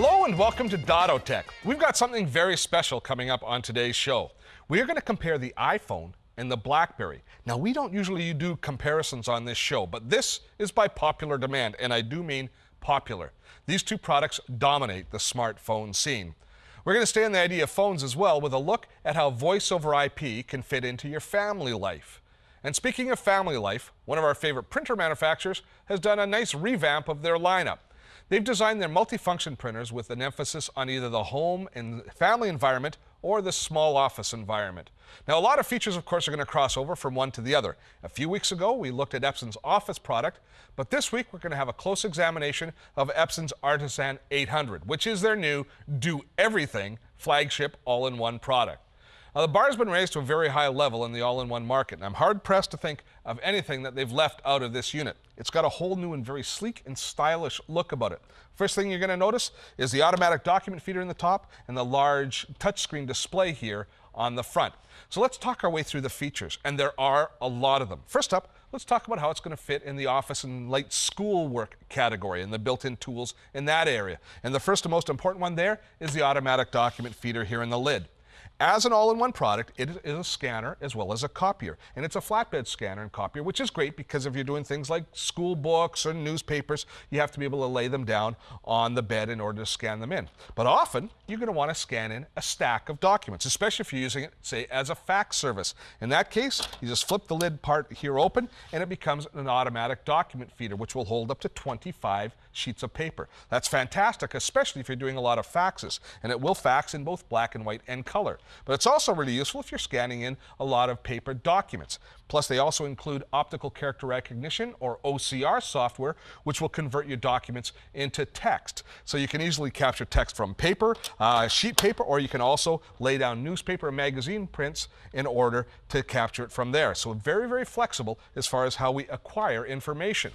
Hello and welcome to Dotto Tech. We've got something very special coming up on today's show. We are going to compare the iPhone and the Blackberry. Now, we don't usually do comparisons on this show, but this is by popular demand, and I do mean popular. These two products dominate the smartphone scene. We're going to stay on the idea of phones as well with a look at how voice over IP can fit into your family life. And speaking of family life, one of our favorite printer manufacturers has done a nice revamp of their lineup. They've designed their multifunction printers with an emphasis on either the home and family environment or the small office environment. Now, a lot of features, of course, are going to cross over from one to the other. A few weeks ago, we looked at Epson's Office product, but this week we're going to have a close examination of Epson's Artisan 800, which is their new do-everything flagship all-in-one product. Now, the bar has been raised to a very high level in the all-in-one market, and I'm hard-pressed to think of anything that they've left out of this unit. It's got a whole new and very sleek and stylish look about it. First thing you're going to notice is the automatic document feeder in the top and the large touchscreen display here on the front. So let's talk our way through the features, and there are a lot of them. First up, let's talk about how it's going to fit in the office and light schoolwork category and the built-in tools in that area. And the first and most important one there is the automatic document feeder here in the lid. As an all-in-one product, it is a scanner as well as a copier. And it's a flatbed scanner and copier, which is great because if you're doing things like school books or newspapers, you have to be able to lay them down on the bed in order to scan them in. But often, you're going to want to scan in a stack of documents, especially if you're using it, say, as a fax service. In that case, you just flip the lid part here open, and it becomes an automatic document feeder, which will hold up to 25 sheets of paper. That's fantastic, especially if you're doing a lot of faxes. And it will fax in both black and white and color. But it's also really useful if you're scanning in a lot of paper documents. Plus, they also include optical character recognition, or OCR software, which will convert your documents into text. So you can easily capture text from paper, sheet paper, or you can also lay down newspaper and magazine prints in order to capture it from there. So very, very flexible as far as how we acquire information.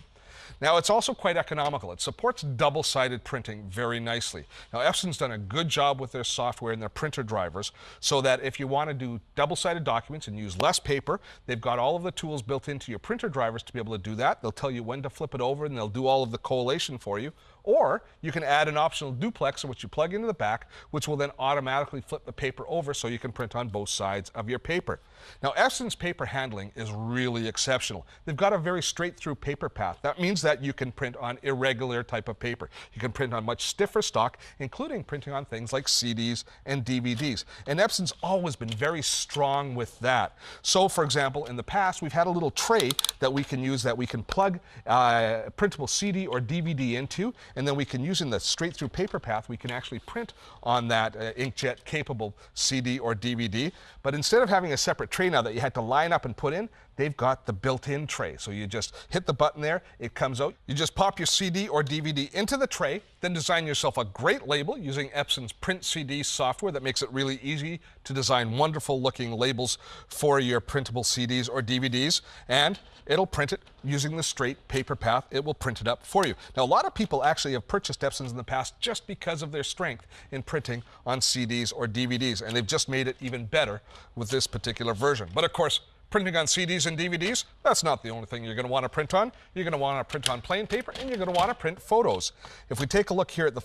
Now, it's also quite economical. It supports double-sided printing very nicely. Now, Epson's done a good job with their software and their printer drivers so that if you want to do double-sided documents and use less paper, they've got all of the tools built into your printer drivers to be able to do that. They'll tell you when to flip it over and they'll do all of the collation for you. Or you can add an optional duplexer, which you plug into the back, which will then automatically flip the paper over so you can print on both sides of your paper. Now, Epson's paper handling is really exceptional. They've got a very straight-through paper path. That means that you can print on irregular type of paper. You can print on much stiffer stock, including printing on things like CDs and DVDs. And Epson's always been very strong with that. So, for example, in the past, we've had a little tray that we can use that we can plug a printable CD or DVD into, and then we can use in the straight-through paper path, we can actually print on that inkjet-capable CD or DVD. But instead of having a separate tray now that you had to line up and put in, they've got the built-in tray. So you just hit the button there, it comes out. You just pop your CD or DVD into the tray, then design yourself a great label using Epson's Print CD software that makes it really easy to design wonderful-looking labels for your printable CDs or DVDs, and it'll print it using the straight paper path. It will print it up for you. Now, a lot of people actually have purchased Epson's in the past just because of their strength in printing on CDs or DVDs, and they've just made it even better with this particular version. But of course, printing on CDs and DVDs, that's not the only thing you're going to want to print on. You're going to want to print on plain paper, and you're going to want to print photos. If we take a look here at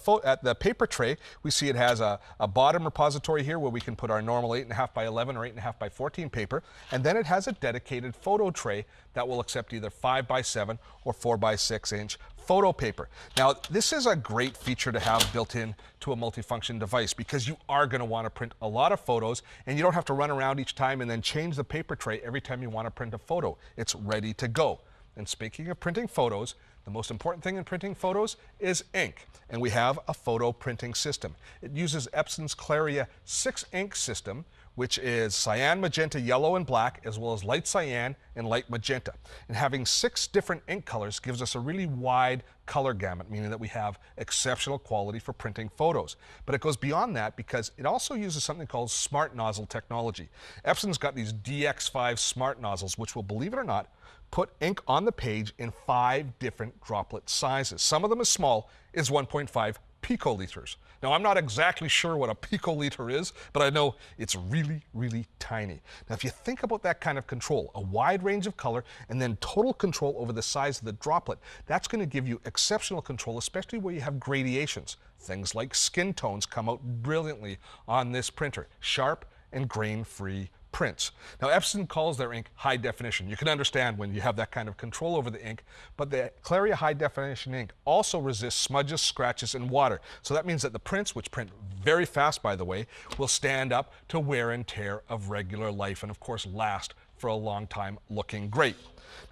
the paper tray, we see it has a bottom repository here where we can put our normal 8.5 by 11 or 8.5 by 14 paper, and then it has a dedicated photo tray that will accept either 5 by 7 or 4 by 6 inch photo paper. Now, this is a great feature to have built in to a multifunction device because you are going to want to print a lot of photos, and you don't have to run around each time and then change the paper tray every time you want to print a photo. It's ready to go. And speaking of printing photos, the most important thing in printing photos is ink, and we have a photo printing system. It uses Epson's Claria 6 ink system, which is cyan, magenta, yellow, and black, as well as light cyan and light magenta. And having 6 different ink colors gives us a really wide color gamut, meaning that we have exceptional quality for printing photos. But it goes beyond that because it also uses something called smart nozzle technology. Epson's got these DX5 smart nozzles, which will, believe it or not, put ink on the page in 5 different droplet sizes. Some of them as small as 1.5 picoliters. Now, I'm not exactly sure what a picoliter is, but I know it's really, really tiny. Now, if you think about that kind of control, a wide range of color and then total control over the size of the droplet, that's going to give you exceptional control, especially where you have gradations. Things like skin tones come out brilliantly on this printer. Sharp and grain-free prints. Now, Epson calls their ink high definition. You can understand when you have that kind of control over the ink, but the Claria high definition ink also resists smudges, scratches, and water. So that means that the prints, which print very fast, by the way, will stand up to wear and tear of regular life and, of course, last for a long time looking great.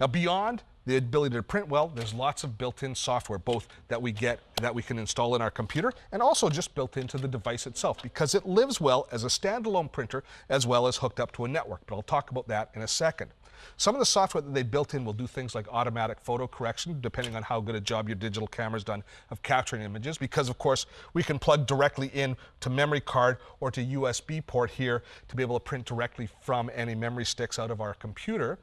Now, beyond the ability to print well, there's lots of built-in software, both that we can install in our computer and also just built into the device itself, because it lives well as a standalone printer as well as hooked up to a network. But I'll talk about that in a second. Some of the software that they built in will do things like automatic photo correction, depending on how good a job your digital camera's done of capturing images, because of course we can plug directly in to memory card or to USB port here to be able to print directly from any memory sticks out of our computer.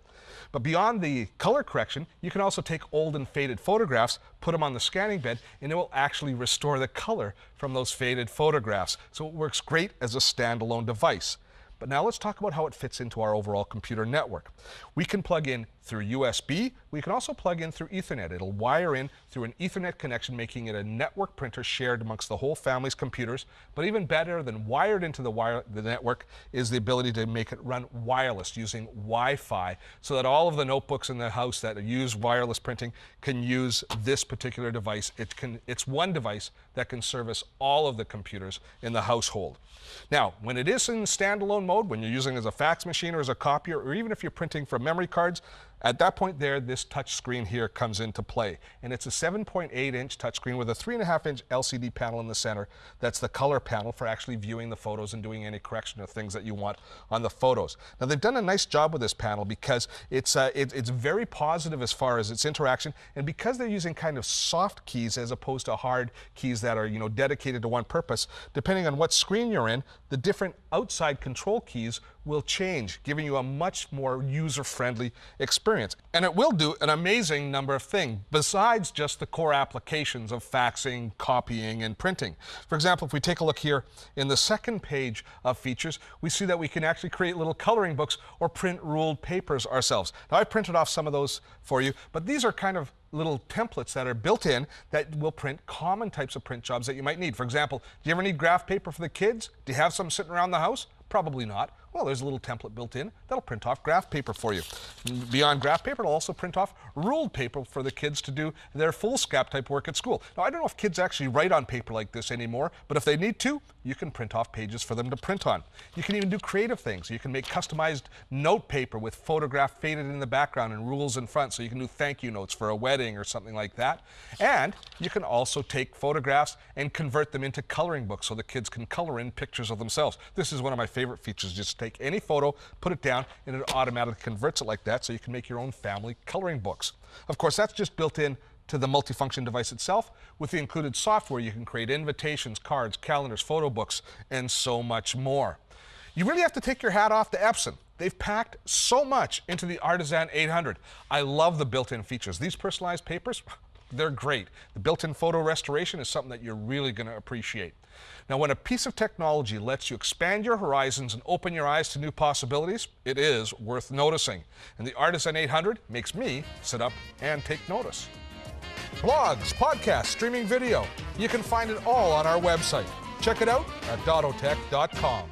But beyond the color correction, you can also take old and faded photographs, put them on the scanning bed, and it will actually restore the color from those faded photographs. So it works great as a standalone device. But now let's talk about how it fits into our overall computer network. We can plug in through USB. We can also plug in through Ethernet. It'll wire in through an Ethernet connection, making it a network printer shared amongst the whole family's computers. But even better than wired into the network is the ability to make it run wireless using Wi-Fi, so that all of the notebooks in the house that use wireless printing can use this particular device. It's one device that can service all of the computers in the household. Now, when it is in standalone mode, when you're using it as a fax machine or as a copier, or even if you're printing from memory cards, at that point there, this touch screen here comes into play. And it's a 7.8-inch touchscreen with a 3.5-inch LCD panel in the center. That's the color panel for actually viewing the photos and doing any correction of things that you want on the photos. Now, they've done a nice job with this panel because it's very positive as far as its interaction, and because they're using kind of soft keys as opposed to hard keys that are, dedicated to one purpose, depending on what screen you're in, the different outside control keys will change, giving you a much more user-friendly experience. And it will do an amazing number of things besides just the core applications of faxing, copying, and printing. For example, if we take a look here in the second page of features, we see that we can actually create little coloring books or print ruled papers ourselves. Now, I printed off some of those for you, but these are kind of little templates that are built in that will print common types of print jobs that you might need. For example, do you ever need graph paper for the kids? Do you have some sitting around the house? Probably not. Well, there's a little template built in that'll print off graph paper for you. Beyond graph paper, it'll also print off ruled paper for the kids to do their foolscap type work at school. Now, I don't know if kids actually write on paper like this anymore, but if they need to, you can print off pages for them to print on. You can even do creative things. You can make customized note paper with photograph faded in the background and rules in front, so you can do thank you notes for a wedding or something like that. And you can also take photographs and convert them into coloring books so the kids can color in pictures of themselves. This is one of my favorite features. Just take any photo, put it down, and it automatically converts it like that, so you can make your own family coloring books. Of course, that's just built in to the multifunction device itself. With the included software, you can create invitations, cards, calendars, photo books, and so much more. You really have to take your hat off to Epson. They've packed so much into the Artisan 800. I love the built-in features. These personalized papers, they're great. The built-in photo restoration is something that you're really going to appreciate. Now, when a piece of technology lets you expand your horizons and open your eyes to new possibilities, it is worth noticing. And the Artisan 800 makes me sit up and take notice. Blogs, podcasts, streaming video. You can find it all on our website. Check it out at dottotech.com.